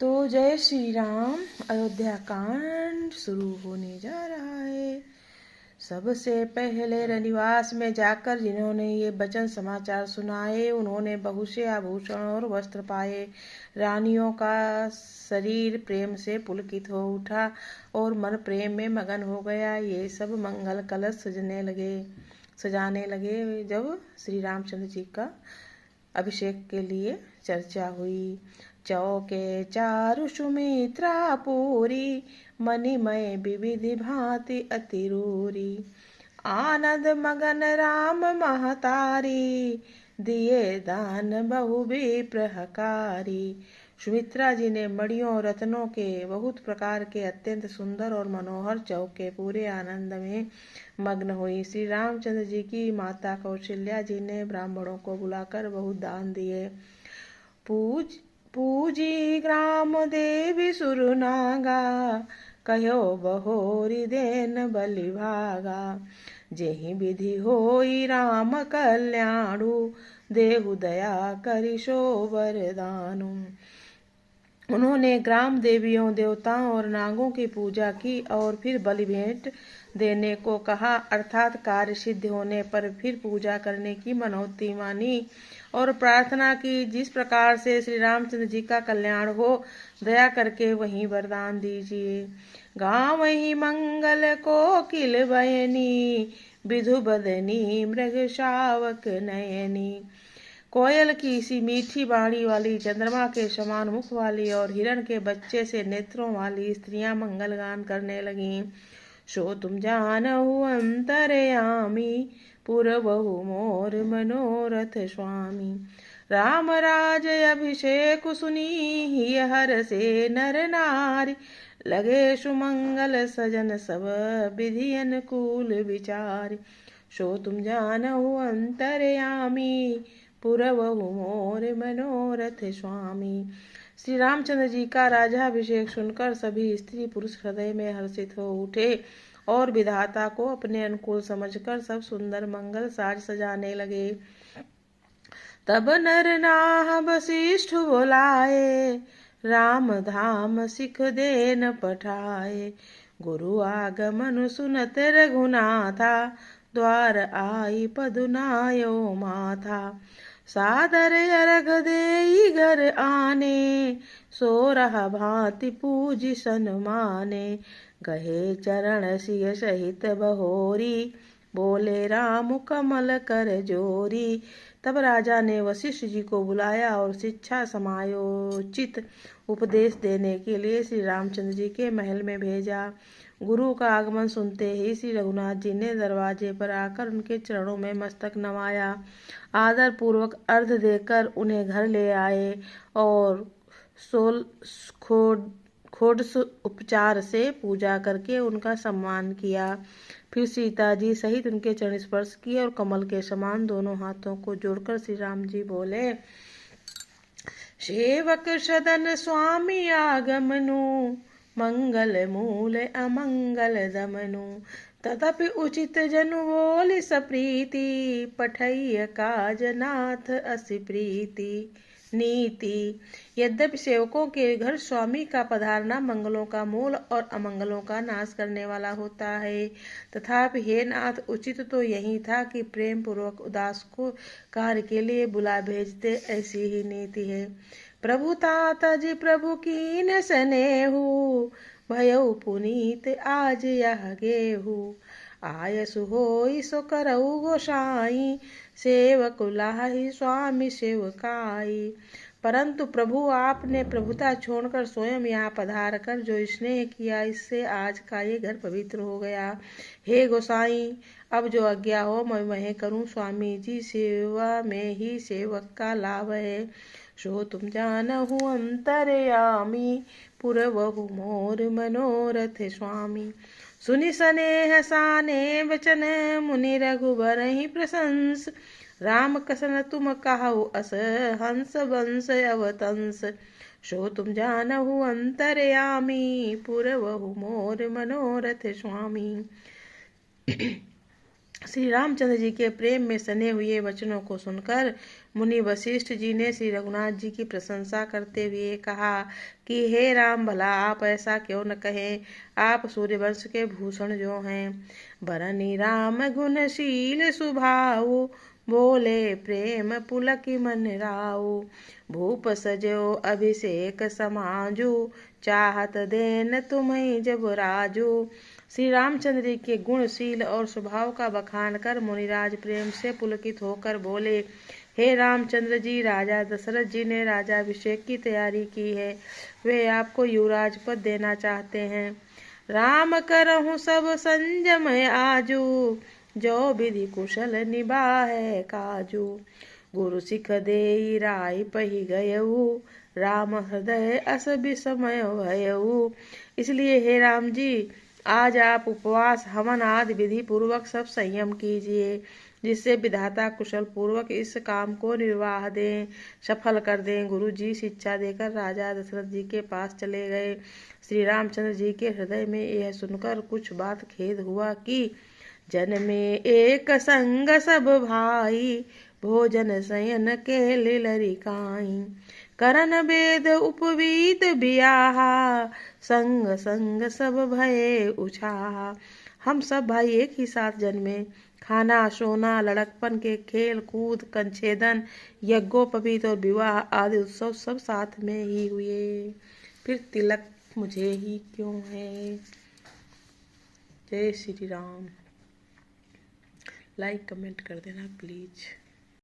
तो जय श्री राम। अयोध्या कांड शुरू होने जा रहा है। सबसे पहले रनिवास में जाकर जिन्होंने ये वचन समाचार सुनाए, उन्होंने बहुत से आभूषण और वस्त्र पाए। रानियों का शरीर प्रेम से पुलकित हो उठा और मन प्रेम में मगन हो गया। ये सब मंगल कलश सजाने लगे। जब श्री रामचंद्र जी का अभिषेक के लिए चर्चा हुई। चौके चारु सुमित्रा पूरी, मणिमय विविधि भांति अतिरूरी। आनंद मगन राम महतारी, दिए दान बहु विप्रहकारी। सुमित्रा जी ने मणियों रत्नों के बहुत प्रकार के अत्यंत सुंदर और मनोहर चौके पूरे आनंद में मग्न हुई। श्री रामचंद्र जी की माता कौशल्या जी ने ब्राह्मणों को बुलाकर बहुत दान दिए। पूजी ग्राम देवी सुरनागा, कहो बहोरी देन बलि भागा। जेहि विधि होई राम कल्याणु, देहु दया करि सो वरदानु। उन्होंने ग्राम देवियों देवताओं और नागों की पूजा की और फिर बलि भेंट देने को कहा, अर्थात कार्य सिद्ध होने पर फिर पूजा करने की मनौती मानी और प्रार्थना की, जिस प्रकार से श्री रामचंद्र जी का कल्याण हो, दया करके वही वरदान दीजिए। गाँव ही मंगल को किल बयनी, विधु बदनी मृग शावक नयनी। कोयल की सी मीठी बाणी वाली, चंद्रमा के समान मुख वाली और हिरण के बच्चे से नेत्रों वाली स्त्रियां मंगल गान करने लगीं। सो तुम जानहु अंतरयामी, पुरबहु मोर मनोरथ स्वामी। राम राज अभिषेक सुनी, हर से नर नारी। लगे सुमंगल सजन सब, विधि अनुकूल विचार। सो तुम जानहु अंतरयामी, पुरबहु मोर मनोरथ स्वामी। श्री रामचंद्र जी का राजाभिषेक सुनकर सभी स्त्री पुरुष हृदय में हर्षित हो उठे और विधाता को अपने अनुकूल समझकर सब सुंदर मंगल साज सजाने लगे। तब नर नाह वशिष्ठ बोलाए, राम धाम सिख देन पठाए। गुरु आगमन सुनत रघुनाथा, द्वार आई पदुनायो माथा। सादर अर्घ देई घर आने, सोरह भांति पूज सन्माने। गहे चरण सिय सहित बहोरी, बोले राम कमल कर जोरी। तब राजा ने वशिष्ठ जी को बुलाया और शिक्षा समायोचित उपदेश देने के लिए श्री रामचंद्र जी के महल में भेजा। गुरु का आगमन सुनते ही श्री रघुनाथ जी ने दरवाजे पर आकर उनके चरणों में मस्तक नवाया, आदर पूर्वक अर्घ देकर उन्हें घर ले आए और खोड़ उपचार से पूजा करके उनका सम्मान किया। फिर सीता जी सहित उनके चरण स्पर्श किए और कमल के समान दोनों हाथों को जोड़कर श्री राम जी बोले, सेवक सदन स्वामी आगमनु, मंगल मूल अमंगल दमनु। तथापि उचित जनु बोल सप्रीति, पठैय काज नाथ असि प्रीति नीति। यद्यपि सेवकों के घर स्वामी का पधारना मंगलों का मूल और अमंगलों का नाश करने वाला होता है, तथापि हे नाथ, उचित तो यही था कि प्रेम पूर्वक उदास को कार्य के लिए बुला भेजते, ऐसी ही नीति है। प्रभु ताता जी प्रभु कीन स्नेहु, भयउ पुनीत आज यह गेहू। आयसु होई सो करऊ गोसाई, सेवक लाही स्वामी सेवकाई। परंतु प्रभु आपने प्रभुता छोड़कर स्वयं यहाँ पधार कर जो स्नेह किया, इससे आज का ये घर पवित्र हो गया। हे गोसाई, अब जो आज्ञा हो मैं वह करूं। स्वामी जी सेवा में ही सेवक का लाभ है। सो तुम जानहु अंतरयामी, पुरबहु मोर मनोरथ स्वामी। सुनि स्नेह साने वचन, मुनि रघुबर ही प्रशंस। राम कसन तुम कहु अस, हंस वंश अवतंस। सो तुम जानहु अंतरयामी, पुरबहु मोर मनोरथ स्वामी। श्री रामचंद्र जी के प्रेम में सने हुए वचनों को सुनकर मुनि वशिष्ठ जी ने श्री रघुनाथ जी की प्रशंसा करते हुए कहा कि हे राम, भला आप ऐसा क्यों न कहें। आप सूर्यवंश के भूषण जो हैं। बरनी राम गुणशील सुभाऊ, बोले प्रेम पुलकी मन राऊ। भूप सजो अभिषेक समाजू, चाहत देन तुम्हें जब राजू। श्री रामचंद्र जी के गुणशील और स्वभाव का बखान कर मुनिराज प्रेम से पुलकित होकर बोले, हे रामचंद्र जी, राजा दशरथ जी ने राजाभिषेक की तैयारी की है। वे आपको युवराज पद देना चाहते हैं। राम करहु सब संजम आजू, जो विधि कुशल निभाए काजू। गुरु सिख देई राय पही गयऊ, राम हृदय अस विस्मय भयऊ। इसलिए हे राम जी, आज आप उपवास, हवन आदि विधि पूर्वक सब संयम कीजिए, जिससे विधाता कुशल पूर्वक इस काम को निर्वाह दें, सफल कर दें। गुरु जी शिक्षा देकर राजा दशरथ जी के पास चले गए। श्री रामचंद्र जी के हृदय में यह सुनकर कुछ बात खेद हुआ कि जन में एक संग सब भाई, भोजन शयन के लिलरि काई। करन वेद उपवीत बियाहा, संग संग सब भये उछाहा। हम सब भाई एक ही साथ जन्मे। खाना, सोना, लड़कपन के खेल कूद, कंछेदन, यज्ञोपवीत और विवाह आदि उत्सव सब साथ में ही हुए। फिर तिलक मुझे ही क्यों है। जय श्री राम। लाइक कमेंट कर देना प्लीज।